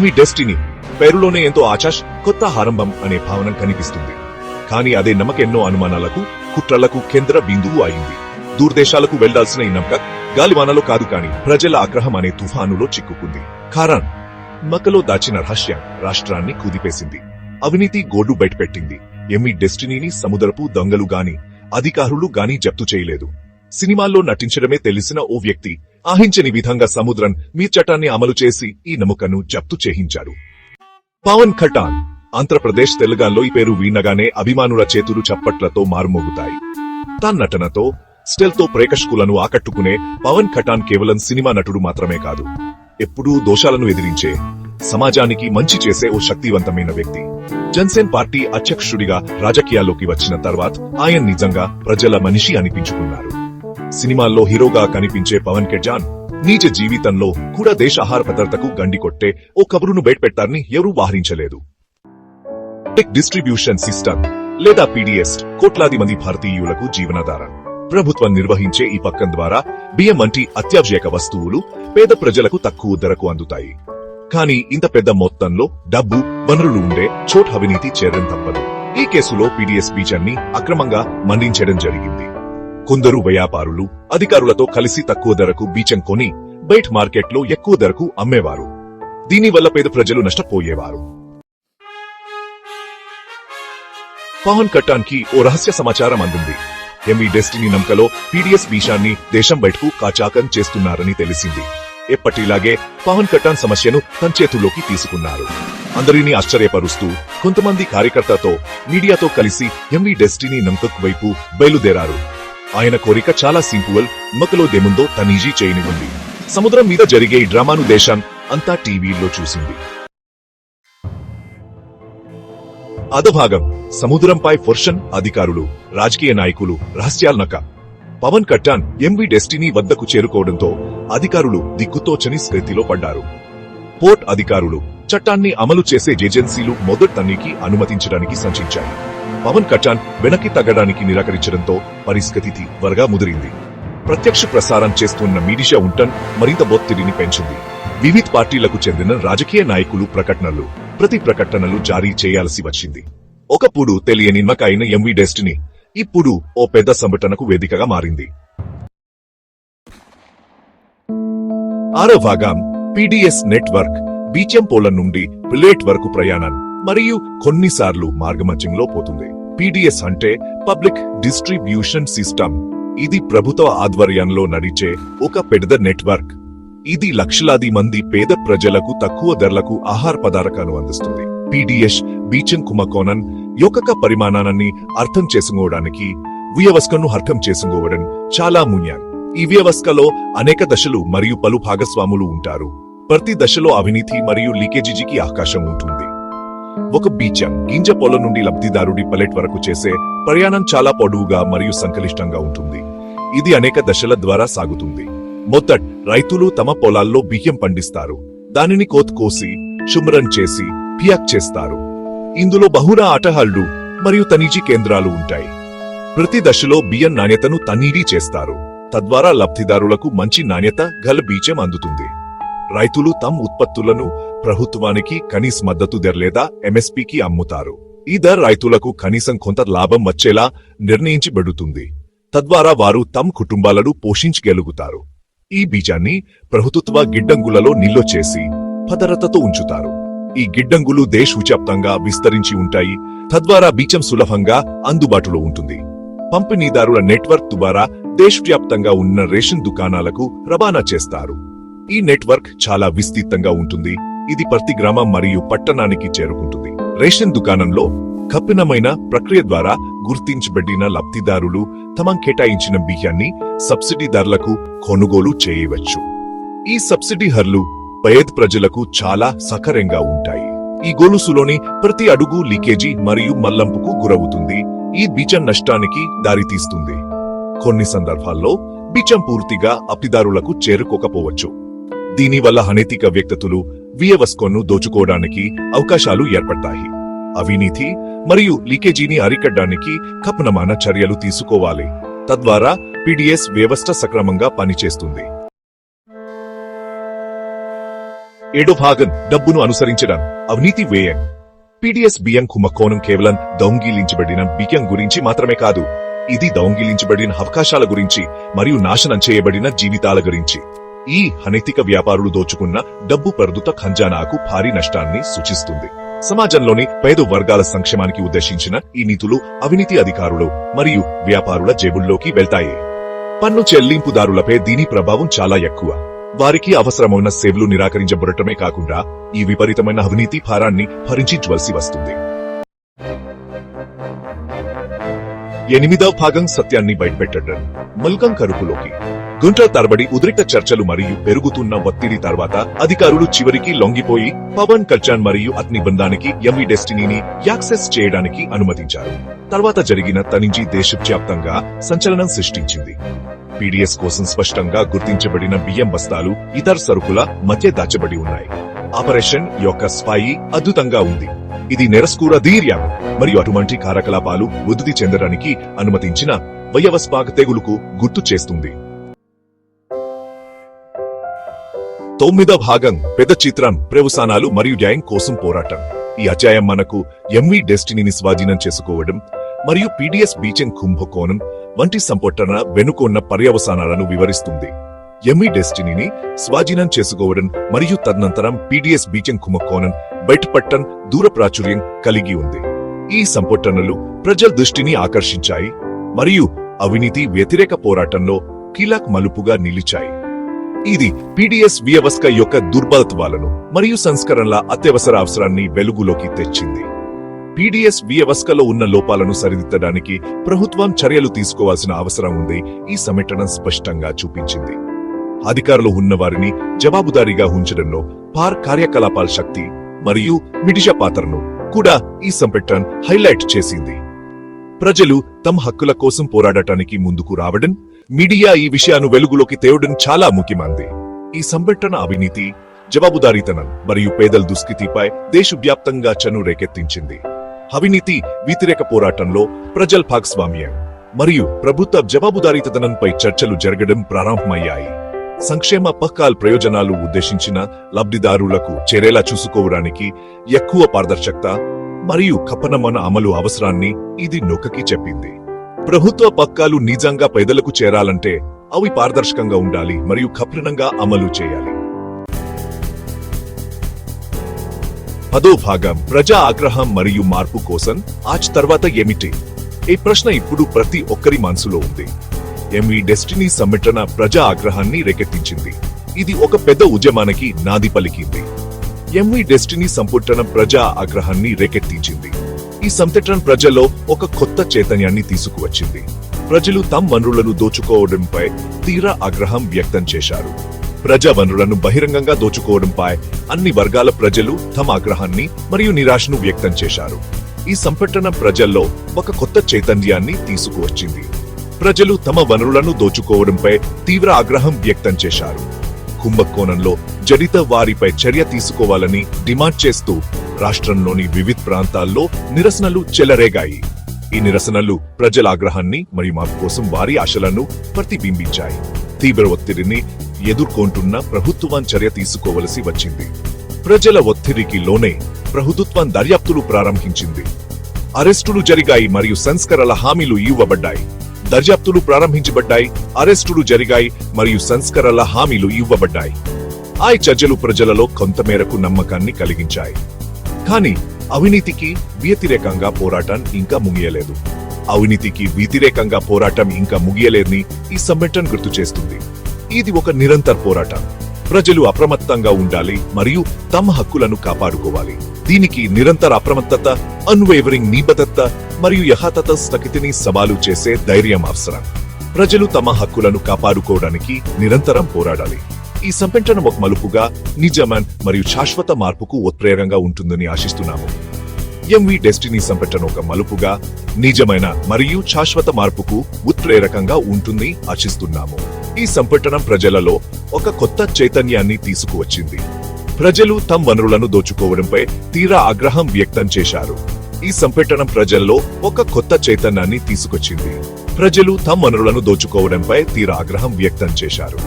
మీ destiny పేరులోనే ఎంతో ఆశాష్ కొత్త ఆరంభం అనే భావన కనిపిస్తుంది. కానీ అదే నమ్మకెన్నో అనుమానాలకు కుట్రలకు కేంద్ర బిందువు అయింది. దూరదేశాలకు వెళ్లాల్సిన ఈ నమ్మకం గాలివానలో కాదు కాని ప్రజల ఆగ్రహం అనే తుఫానులో చిక్కుకుంది. కారణ్ మక్కలో దాచిన రహస్యం రాష్ట్రాన్ని కుదిపేసింది. అవినీతి గోడ్డు బయటపెట్టింది. ఎమ్మి డెస్టినీని సముద్రపు దొంగలు గాని అధికారులు గాని జప్తు చేయలేదు. సినిమాల్లో నటించడమే తెలిసిన ఓ వ్యక్తి ఆహించని విధంగా సముద్రం మీ చట్టాన్ని అమలు చేసి ఈ నమ్మకను జప్తు చేయించాడు. పవన్ కళ్యాణ్ ఆంధ్రప్రదేశ్ తెలంగాణలో ఈ పేరు వినగానే అభిమానుల చేతులు చప్పట్లతో మారుమోగుతాయి. తన నటనతో స్టైల్తో ప్రేక్షకులను ఆకట్టుకునే పవన్ కళ్యాణ్ కేవలం సినిమా నటుడు మాత్రమే కాదు, ఎప్పుడూ దోషాలను ఎదిరించే సమాజానికి మంచి చేసే ఓ శక్తివంతమైన వ్యక్తి. జనసేన పార్టీ అధ్యక్షుడిగా రాజకీయాల్లోకి వచ్చిన తర్వాత ఆయన నిజంగా ప్రజల మనిషి అనిపించుకున్నారు. సినిమాల్లో హీరోగా కనిపించే పవన్ కళ్యాణ్ నిజ జీవితంలో కూడా దేశ ఆహార భద్రతకు గండి కొట్టే ఓ కబురును బయటపెట్టారని ఎవరూ వాహరించలేదు. డిస్ట్రిబ్యూషన్ సిస్టమ్ లేదా పీడీఎస్ కోట్లాది మంది భారతీయులకు జీవనాధారం. ప్రభుత్వం నిర్వహించే ఈ పథకం ద్వారా బియ్యం వంటి అత్యావశ్యక వస్తువులు పేద ప్రజలకు తక్కువ ధరకు అందుతాయి. కానీ ఇంత పెద్ద మొత్తంలో డబ్బు వనరులు ఉండే చోట అవినీతి చేరడం తప్పదు. ఈ కేసులో పీడీఎస్ బీజాన్ని అక్రమంగా మండించడం జరిగింది. కొందరు వ్యాపారులు అధికారులతో కలిసి తక్కువ ధరకు బీజం కొని బయట మార్కెట్లో ఎక్కువ ధరకు అమ్మేవారు. దీనివల్ల పేద ప్రజలు నష్టపోయేవారు. పవన్ కళ్యాణ్ కి ఓ రహస్య సమాచారం అందింది. ఎమ్మి డెస్టినీ నమ్మకలో పీడీఎస్ బీజాన్ని దేశం బయటకు కాచాకం చేస్తున్నారని తెలిసింది. ఎప్పటిలాగే పవన్ కళ్యాణ్ సమస్యను తన చేతుల్లోకి తీసుకున్నారు. అందరినీ ఆశ్చర్యపరుస్తూ కొంతమంది కార్యకర్తతో మీడియాతో కలిసి ఎమ్మి డెస్టినీ నమ్మకం వైపు బయలుదేరారు. ఆయన కోరిక చాలా సింపుల్. నమ్మకలో దేముందో తనీజీ చేయనివ్వండి. సముద్రం మీద జరిగే ఈ డ్రామాను దేశం అంతా టీవీలో చూసింది. అధభాగం సముద్రంపై ఫోర్షన్ అధికారులు రాజకీయ నాయకులు రహస్యాలనక పవన్ కళ్యాణ్ ఎంవి డెస్టినీ వద్దకు చేరుకోవడంతో అధికారులు దిక్కుతోచని స్థితిలో పడ్డారు. పోర్ట్ అధికారులు చట్టాన్ని అమలు చేసే ఏజెన్సీలు మొదటి తనిఖీ అనుమతించడానికి సంచించాయి. పవన్ కళ్యాణ్ వెనక్కి తగ్గడానికి నిరాకరించడంతో పరిస్థితి త్వరగా ముదిరింది. ప్రత్యక్ష ప్రసారం చేస్తున్న మీడియా ఉంటన్ మరింత ఒత్తిడిని పెంచింది. వివిధ పార్టీలకు చెందిన రాజకీయ నాయకులు ప్రతి ప్రకటనలు జారీ చేయాల్సి వచ్చింది. ఒకప్పుడు తెలియని నమ్మకైన ఎంవి డెస్టినీ ఇప్పుడు ఓ పెద్ద సంఘటనకు వేదికగా మారింది. ఆరో భాగం పీడీఎస్ నెట్వర్క్ బీచం పోలం నుండి పిలేట్ వరకు ప్రయాణం మరియు కొన్నిసార్లు మార్గమధ్యంలో పోతుంది. పీడీఎస్ అంటే పబ్లిక్ డిస్ట్రిబ్యూషన్ సిస్టమ్. ఇది ప్రభుత్వ ఆధ్వర్యంలో నడిచే ఒక పెద్ద నెట్వర్క్. ఇది లక్షలాది మంది పేద ప్రజలకు తక్కువ ధరలకు ఆహార పదార్థాలను అందిస్తుంది. పీడీఎస్ బీచం కుంభకోణం యొక్క పరిమాణాన్ని అర్థం చేసుకోవడానికి వ్యవస్థను అర్థం చేసుకోవడం చాలా ముఖ్యం. ఈ వ్యవస్థలో అనేక దశలు మరియు పలు భాగస్వాములు ఉంటారు. ప్రతి దశలో అవినీతి మరియు లీకేజీకి అవకాశం ఉంటుంది. ఒక బీచం గింజ పొలం నుండి లబ్ధిదారుడి పలెట్ వరకు చేసే ప్రయాణం చాలా పొడవుగా మరియు సంక్లిష్టంగా ఉంటుంది. ఇది అనేక దశల ద్వారా సాగుతుంది. మొదట రైతులు తమ పొలాల్లో బియ్యం పండిస్తారు. దానిని కోసి శుభ్రం చేసి ప్యాక్ చేస్తారు. ఇందులో బహుళ ఆటహాళ్లు మరియు తనిఖీ కేంద్రాలు ఉంటాయి. ప్రతి దశలో బియ్యం నాణ్యతను తనిఖీ చేస్తారు. తద్వారా లబ్ధిదారులకు మంచి నాణ్యత గల బీజం అందుతుంది. రైతులు తమ ఉత్పత్తులను ప్రభుత్వానికి కనీస మద్దతు ధర లేదా ఎంఎస్పీకి అమ్ముతారు. ఈ ధర రైతులకు కనీసం కొంత లాభం వచ్చేలా నిర్ణయించబడుతుంది. తద్వారా వారు తమ కుటుంబాలను పోషించగలుగుతారు. ఈ బీజాన్ని ప్రభుత్వ గిడ్డంగులలో నిల్వ చేసి భద్రతతో ఉంచుతారు. ఈ గిడ్డంగులు దేశవ్యాప్తంగా విస్తరించి ఉంటాయి. తద్వారా బీజం సులభంగా అందుబాటులో ఉంటుంది. పంపిణీదారుల నెట్వర్క్ ద్వారా దేశవ్యాప్తంగా ఉన్న రేషన్ దుకాణాలకు రవాణా చేస్తారు. ఈ నెట్వర్క్ చాలా విస్తృతంగా ఉంటుంది. ఇది ప్రతి గ్రామం మరియు పట్టణానికి చేరుకుంటుంది. రేషన్ దుకాణంలో కఠినమైన ప్రక్రియ ద్వారా గుర్తించబడిన లబ్ధిదారులు తమ కేటాయించిన బియ్యాన్ని సబ్సిడీ ధరలకు కొనుగోలు చేయవచ్చు. ఈ సబ్సిడీ ధరలు పేద ప్రజలకు చాలా సకరంగా ఉంటాయి. ఈ గొలుసులోని ప్రతి అడుగు లీకేజీ మరియు మళ్లంపుకు గురవుతుంది. ఈ బీజం నష్టానికి దారితీస్తుంది. కొన్ని సందర్భాల్లో బీజం పూర్తిగా లబ్ధిదారులకు చేరుకోకపోవచ్చు. దీనివల్ల అనైతిక వ్యక్తులు వ్యవస్థను దోచుకోవడానికి అవకాశాలు ఏర్పడతాయి. అవినీతి మరియు లీకేజీని అరికట్టడానికి కఠినమైన చర్యలు తీసుకోవాలి. తద్వారా పీడీఎస్ వ్యవస్థ సక్రమంగా పనిచేస్తుంది. ఏడో భాగం డబ్బును అనుసరించడం అవినీతి వ్యయం. పీడీఎస్ బియ్యం కుంభకోణం కేవలం దొంగిలించబడిన బియ్యం గురించి మాత్రమే కాదు, ఇది దొంగిలించబడిన అవకాశాల గురించి మరియు నాశనం చేయబడిన జీవితాల గురించి. ఈ అనైతిక వ్యాపారులు దోచుకున్న డబ్బు ప్రభుత్వ ఖజానాకు భారీ నష్టాన్ని సూచిస్తుంది. సమాజంలోని పేద వర్గాల సంక్షేమానికి ఉద్దేశించిన ఈ నీతులు అవినీతి అధికారులు మరియు వ్యాపారుల జేబుల్లోకి వెళ్తాయి. పన్ను చెల్లింపుదారులపై దీని ప్రభావం చాలా ఎక్కువ. వారికి అవసరమైన సేవలు నిరాకరించబడటమే కాకుండా ఈ విపరీతమైన అవినీతి భారాన్ని భరించవలసి వస్తుంది. ఎనిమిదవ భాగం సత్యాన్ని బయటపెట్టడం. మల్కం కరుపులోకి గుంటల తరబడి ఉద్రిక్త చర్చలు మరియు పెరుగుతున్న ఒత్తిడి తర్వాత అధికారులు చివరికి లొంగిపోయి పవన్ కళ్యాణ్ మరియు అతని బృందానికి ఎంవీ డెస్టినీని యాక్సెస్ చేయడానికి అనుమతించారు. తర్వాత జరిగిన తనించి దేశవ్యాప్తంగా సంచలనం సృష్టించింది. పీడీఎస్ కోసం స్పష్టంగా గుర్తించబడిన బియ్యం బస్తాలు ఇతర సరుకుల మధ్య దాచబడి ఉన్నాయి. ఆపరేషన్ యొక్క స్పాయి అద్భుతంగా ఉంది. ఇది నిరస్కూర ధీర్యం మరియు అటువంటి కార్యకలాపాలు వృద్ధి చెందడానికి అనుమతించిన వ్యవస్థాపక తెగులుకు గుర్తు చేస్తుంది. తొమ్మిదవ భాగం పెద్ద చిత్రం ప్రవసానాలు మరియు న్యాయం కోసం పోరాటం. ఈ అధ్యాయం మనకు ఎంవీ డెస్టినీని స్వాధీనం చేసుకోవడం మరియు పీడీఎస్ బీచెం కుంభకోణం వంటి సంపట్టన వెనుకొన్న పర్యవసానాలను వివరిస్తుంది. ఎంవీ డెస్టినీని స్వాధీనం చేసుకోవడం మరియు తదనంతరం పీడీఎస్ బీచెం కుంభకోణం బయటపట్టం దూర ప్రాచుర్యం కలిగి ఉంది. ఈ సంపట్టనలు ప్రజల దృష్టిని ఆకర్షించాయి మరియు అవినీతి వ్యతిరేక పోరాటంలో కీలక మలుపుగా నిలిచాయి. ఇది పీడీఎస్ వ్యవస్థ యొక్క దుర్బలత్వాలను మరియు సంస్కరణల అత్యవసర అవసరాన్ని వెలుగులోకి తెచ్చింది. పీడీఎస్ వ్యవస్థలో ఉన్న లోపాలను సరిదిద్దడానికి ప్రభుత్వం చర్యలు తీసుకోవాల్సిన అవసరం ఉంది. ఈ సంఘటన స్పష్టంగా చూపించింది. అధికారులు ఉన్నవారిని జవాబుదారీగా ఉంచడంలో పార్ కార్యకలాపాల శక్తి మరియు మిడిషా పాత్రను కూడా ఈ సంఘటన హైలైట్ చేసింది. ప్రజలు తమ హక్కుల కోసం పోరాడటానికి ముందుకు రావడం, మీడియా ఈ విషయాన్ని వెలుగులోకి తేవడం చాలా ముఖ్యమైనది. ఈ సంఘటన అవినీతి, జవాబుదారీతనం మరియు పేదల దుస్థితిపై దేశవ్యాప్తంగా చను రేకెత్తించింది. అవినీతి వ్యతిరేక పోరాటంలో ప్రజల భాగస్వామ్యం మరియు ప్రభుత్వ జవాబుదారీతనంపై చర్చలు జరగడం ప్రారంభమయ్యాయి. సంక్షేమ పథకాల ప్రయోజనాలు ఉద్దేశించిన లబ్ధిదారులకు చేరేలా చూసుకోవడానికి ఎక్కువ పారదర్శకత మరియు కపనమైన అమలు అవసరాన్ని ఇది నొక్కకి చెప్పింది. ప్రభుత్వ పథకాలు నిజంగా పేదలకు చేరాలంటే అవి పారదర్శకంగా ఉండాలి మరియు కఠినంగా అమలు చేయాలి. 10వ భాగం ప్రజా ఆగ్రహం మరియు మార్పు కోసం ఆచ్ తర్వాత ఏమిటి? ఈ ప్రశ్న ఇప్పుడు ప్రతి ఒక్కరి మనసులో ఉంది. ఎంవీ డెస్టినీ సంఘటన ప్రజా ఆగ్రహాన్ని రేకెత్తించింది. ఇది ఒక పెద్ద ఉద్యమానికి నాంది పలికింది. ఎంవీ డెస్టినీ సంఘటన ప్రజా ఆగ్రహాన్ని రేకెత్తించింది. ఈ సంఘటన ప్రజల్లో ఒక కొత్త చైతన్యాన్ని తీసుకువచ్చింది. ప్రజలు తమ వనరులను దోచుకోవడంపై తీవ్ర ఆగ్రహం వ్యక్తం చేశారు. ప్రజా వనరులను బహిరంగంగా దోచుకోవడంపై అన్ని వర్గాల ప్రజలు తమ ఆగ్రహాన్ని మరియు నిరాశను వ్యక్తం చేశారు. ఈ సంఘటన ప్రజల్లో ఒక కొత్త చైతన్యాన్ని తీసుకువచ్చింది. ప్రజలు తమ వనరులను దోచుకోవడంపై తీవ్ర ఆగ్రహం వ్యక్తం చేశారు. కుంభకోణంలో జడిత వారిపై చర్య తీసుకోవాలని డిమాండ్ చేస్తూ రాష్ట్రంలోని వివిధ ప్రాంతాల్లో నిరసనలు చెలరేగాయి. ఈ నిరసనలు ప్రజల ఆగ్రహాన్ని మరియు మార్పు కోసం వారి ఆశలను ప్రతిబింబించాయి. తీవ్ర ఒత్తిడిని ఎదుర్కొంటున్న ప్రభుత్వం చర్య తీసుకోవలసి వచ్చింది. ప్రజల ఒత్తిడికి లోనే ప్రభుత్వం దర్యాప్తులు ప్రారంభించింది. అరెస్టులు జరిగాయి మరియు సంస్కరణల హామీలు ఇవ్వబడ్డాయి. దర్యాప్తులు ప్రారంభించబడ్డాయి, అరెస్టులు జరిగాయి మరియు సంస్కరణల హామీలు ఇవ్వబడ్డాయి. ఆ చర్యలు ప్రజలలో కొంతమేరకు నమ్మకాన్ని కలిగించాయి. కానీ అవినీతికి వ్యతిరేకంగా పోరాటం ఇంకా ముగియలేదు. అవినీతికి వ్యతిరేకంగా పోరాటం ఇంకా ముగియలేదని ఈ సంఘటన గుర్తు చేస్తుంది. ఇది ఒక నిరంతర పోరాటం. ప్రజలు అప్రమత్తంగా ఉండాలి మరియు తమ హక్కులను కాపాడుకోవాలి. దీనికి నిరంతర అప్రమత్తత, అన్వేవరింగ్ నిబద్ధత మరియు యథాతథ స్థితిని సవాలు చేసే ధైర్యం అవసరం. ప్రజలు తమ హక్కులను కాపాడుకోవడానికి నిరంతరం పోరాడాలి. ఈ సంఘటన ఒక మలుపుగా నిజమైన మరియు శాశ్వత మార్పుకు ఉత్ప్రేరకంగా ఉంటుందని ఆశిస్తున్నాము. ఎంవీ డెస్టినీ సంఘటన ఒక మలుపుగా నిజమైన మరియు శాశ్వత మార్పుకు ఉత్ప్రేరకంగా ఉంటుంది ఆశిస్తున్నాము. ఈ సంఘటన ప్రజలలో ఒక కొత్త చైతన్యాన్ని తీసుకువచ్చింది. ప్రజలు తమ వనరులను దోచుకోవడంపై తీవ్ర ఆగ్రహం వ్యక్తం చేశారు. ఈ సంఘటన ప్రజల్లో ఒక కొత్త చైతన్యాన్ని తీసుకొచ్చింది. ప్రజలు తమ వనరులను దోచుకోవడంపై తీవ్ర ఆగ్రహం వ్యక్తం చేశారు.